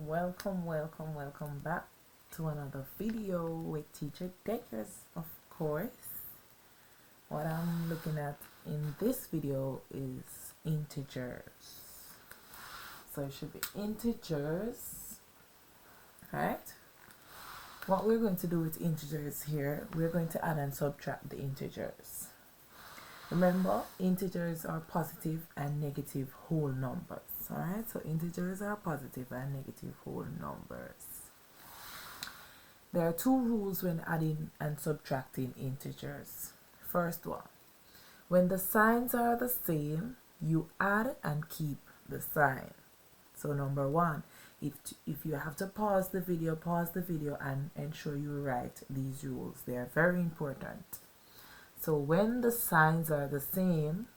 Welcome back to another video with Teacher Deckers, of course. What I'm looking at in this video is integers. So it should be integers, right? What we're going to do with integers here, we're going to add and subtract the integers. Remember, integers are positive and negative whole numbers. Alright, so integers are positive and negative whole numbers. There are two rules when adding and subtracting integers. First one, when the signs are the same, you add and keep the sign. So number one, if you have to pause the video and ensure you write these rules. They are very important. So when the signs are the same,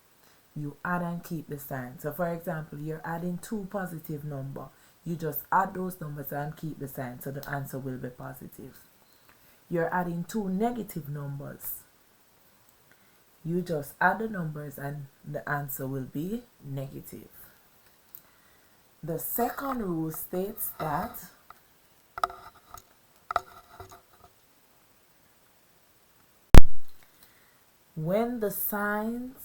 you add and keep the sign. So for example, you're adding two positive numbers. You just add those numbers and keep the sign, so the answer will be positive. You're adding two negative numbers. You just add the numbers and the answer will be negative. The second rule states that when the signs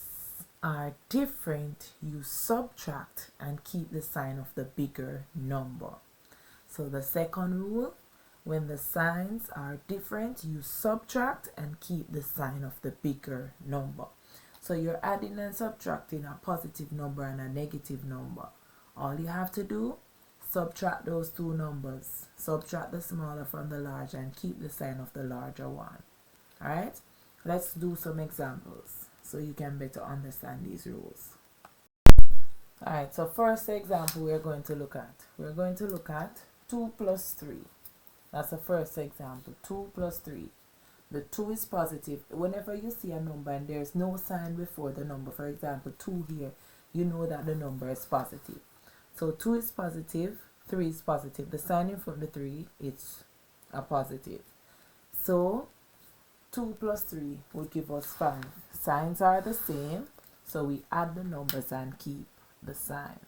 are different, you subtract and keep the sign of the bigger number. So the second rule, when the signs are different, you subtract and keep the sign of the bigger number. So you're adding and subtracting a positive number and a negative number. All you have to do, subtract those two numbers. Subtract the smaller from the larger and keep the sign of the larger one. Alright? Let's do some examples so you can better understand these rules. Alright, so first example we're going to look at 2 plus 3. That's the first example, 2 plus 3. The 2 is positive. Whenever you see a number and there's no sign before the number, for example 2 here, you know that the number is positive. So 2 is positive, 3 is positive. The sign in front of the 3, it's a positive. So 2 plus 3 will give us 5. Signs are the same, so we add the numbers and keep the sign.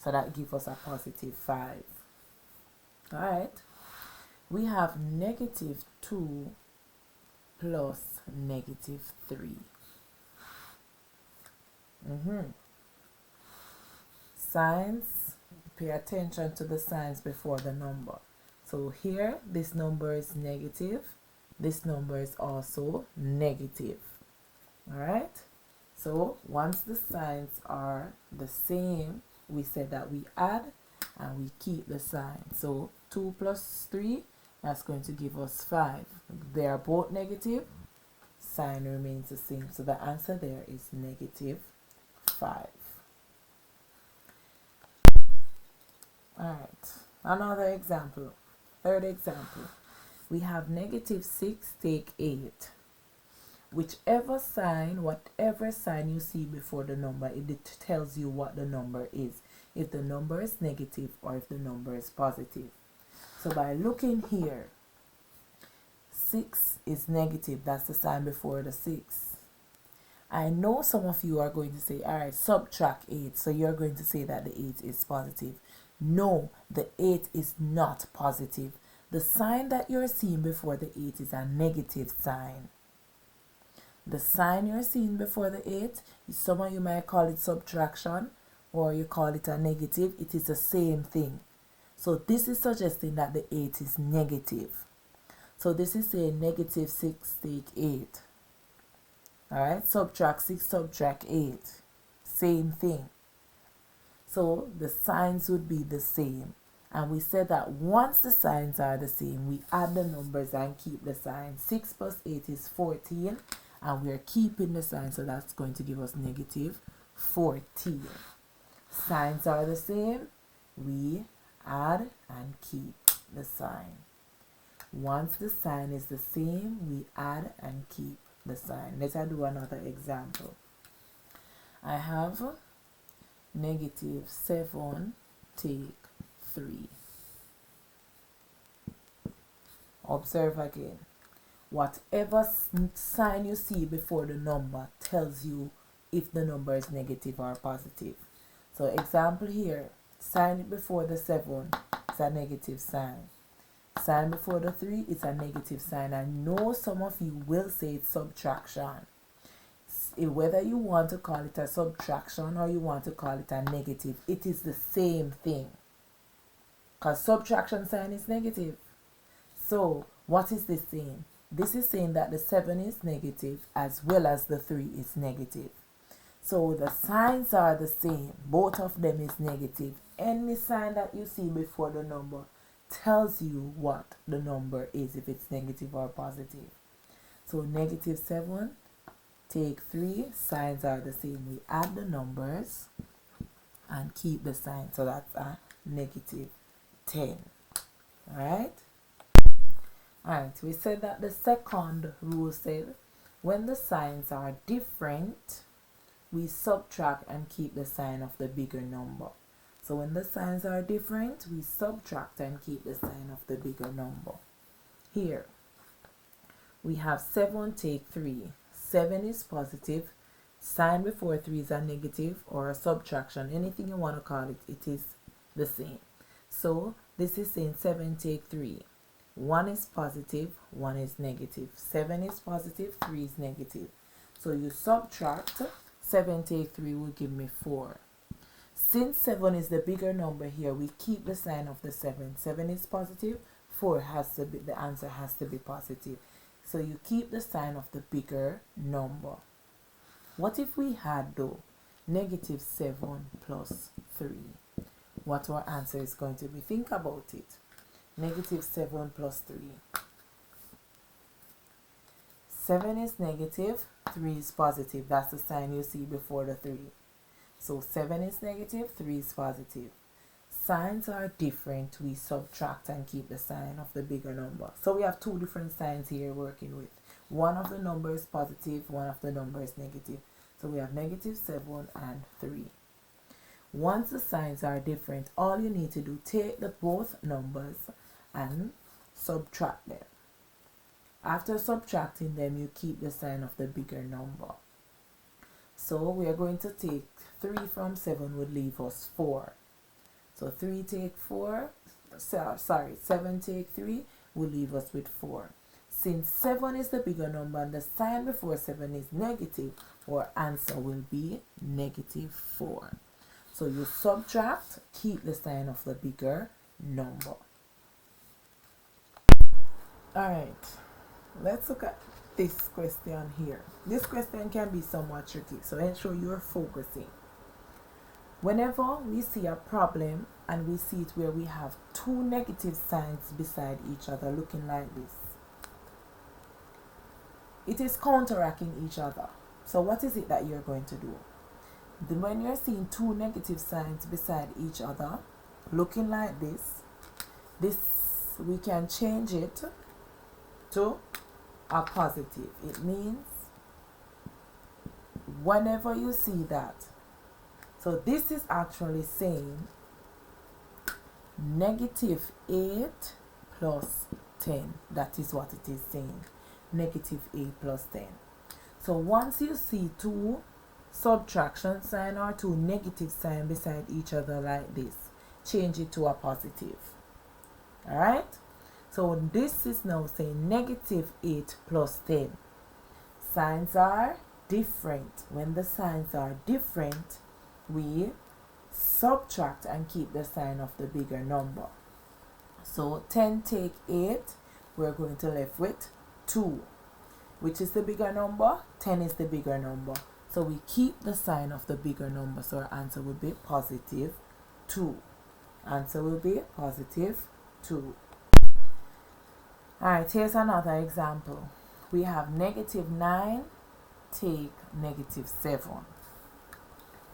So that gives us a positive 5. Alright, we have negative 2 plus negative 3. Signs, pay attention to the signs before the number. So here, this number is negative. This number is also negative. Alright, so once the signs are the same, we said that we add and we keep the sign. So 2 plus 3, that's going to give us 5. They are both negative, sign remains the same. So the answer there is negative 5. Alright, another example, third example. We have negative 6 take 8. Whatever sign you see before the number, it tells you what the number is. If the number is negative or if the number is positive. So by looking here, 6 is negative. That's the sign before the 6. I know some of you are going to say, alright, subtract 8. So you're going to say that the 8 is positive. No, the 8 is not positive. The sign that you're seeing before the 8 is a negative sign. The sign you're seeing before the 8, some of you might call it subtraction or you call it a negative. It is the same thing. So this is suggesting that the 8 is negative. So this is saying negative 6 take 8. Alright, subtract 6, subtract 8. Same thing. So the signs would be the same. And we said that once the signs are the same, we add the numbers and keep the sign. 6 plus 8 is 14. And we are keeping the sign, so that's going to give us negative 14. Signs are the same. We add and keep the sign. Once the sign is the same, we add and keep the sign. Let's do another example. I have negative 7 take 3. Observe again. Whatever sign you see before the number tells you if the number is negative or positive. So example here, sign before the 7 it's a negative sign. Sign before the 3 is a negative sign. I know some of you will say it's subtraction. Whether you want to call it a subtraction or you want to call it a negative, it is the same thing. Because subtraction sign is negative. So what is this saying? This is saying that the 7 is negative as well as the 3 is negative. So the signs are the same. Both of them is negative. Any sign that you see before the number tells you what the number is, if it's negative or positive. So negative 7, take 3, signs are the same. We add the numbers and keep the sign. So that's a negative 10. Alright? Alright, we said that the second rule said when the signs are different, we subtract and keep the sign of the bigger number. So when the signs are different, we subtract and keep the sign of the bigger number. Here, we have 7 take 3. 7 is positive. Sign before 3 is a negative or a subtraction. Anything you want to call it, it is the same. So this is saying 7 take 3. 1 is positive, 1 is negative. 7 is positive, 3 is negative. So you subtract, 7 take 3 will give me 4. Since 7 is the bigger number here, we keep the sign of the 7. 7 is positive, 4 has to be, the answer has to be positive. So you keep the sign of the bigger number. What if we had though negative 7 plus 3? What our answer is going to be? Think about it. Negative 7 plus 3. 7 is negative, 3 is positive. That's the sign you see before the 3. So 7 is negative, 3 is positive. Signs are different. We subtract and keep the sign of the bigger number. So we have two different signs here working with. One of the numbers positive, one of the numbers negative. So we have negative 7 and 3. Once the signs are different, all you need to do, take the both numbers and subtract them. After subtracting them, you keep the sign of the bigger number. So we are going to take 3 from 7 would leave us 4. So 3 take 4, sorry, 7 take 3 will leave us with 4. Since 7 is the bigger number and the sign before 7 is negative, our answer will be negative 4. So you subtract, keep the sign of the bigger number. Alright, let's look at this question here. This question can be somewhat tricky, so ensure you're focusing. Whenever we see a problem and we see it where we have two negative signs beside each other looking like this, it is counteracting each other. So what is it that you're going to do? When you're seeing two negative signs beside each other looking like this, we can change it to a positive. It means whenever you see that, so this is actually saying negative 8 plus 10. That is what it is saying. Negative 8 plus 10. So once you see two subtraction sign or two negative sign beside each other like this, change it to a positive. Alright? So this is now saying negative 8 plus 10. Signs are different. When the signs are different, we subtract and keep the sign of the bigger number. So 10 take 8, we're going to left with 2. Which is the bigger number? 10 is the bigger number. So we keep the sign of the bigger number. So our answer will be positive 2. Answer will be positive 2. Alright, here's another example. We have negative 9 take negative 7.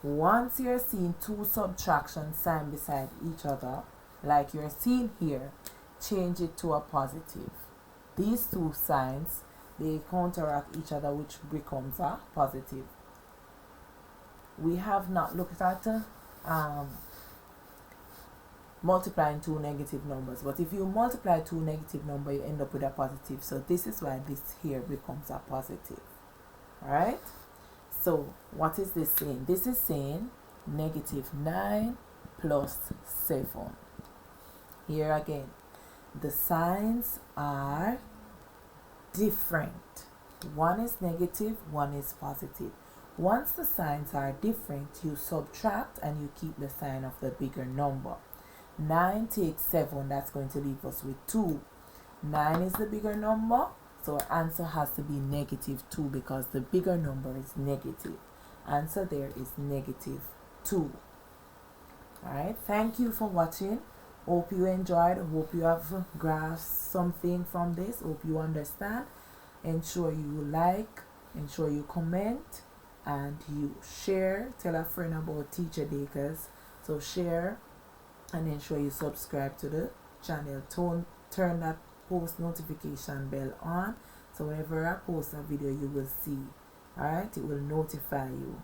Once you're seeing two subtraction signs beside each other, like you're seeing here, change it to a positive. These two signs, they counteract each other, which becomes a positive. We have not looked at multiplying two negative numbers, but if you multiply two negative numbers, you end up with a positive. So this is why this here becomes a positive. Alright? So what is this saying? This is saying negative 9 plus 7. Here again, the signs are different. One is negative, one is positive. Once the signs are different, you subtract and you keep the sign of the bigger number. 9 takes 7, that's going to leave us with 2. 9 is the bigger number, so our answer has to be negative 2 because the bigger number is negative. Answer there is negative 2. Alright, thank you for watching. Hope you enjoyed. Hope you have grasped something from this. Hope you understand. Ensure you like, ensure you comment, and you share. Tell a friend about Teacher Dakers. So share and ensure you subscribe to the channel. Turn that post notification bell on, so whenever I post a video you will see. Alright, it will notify you.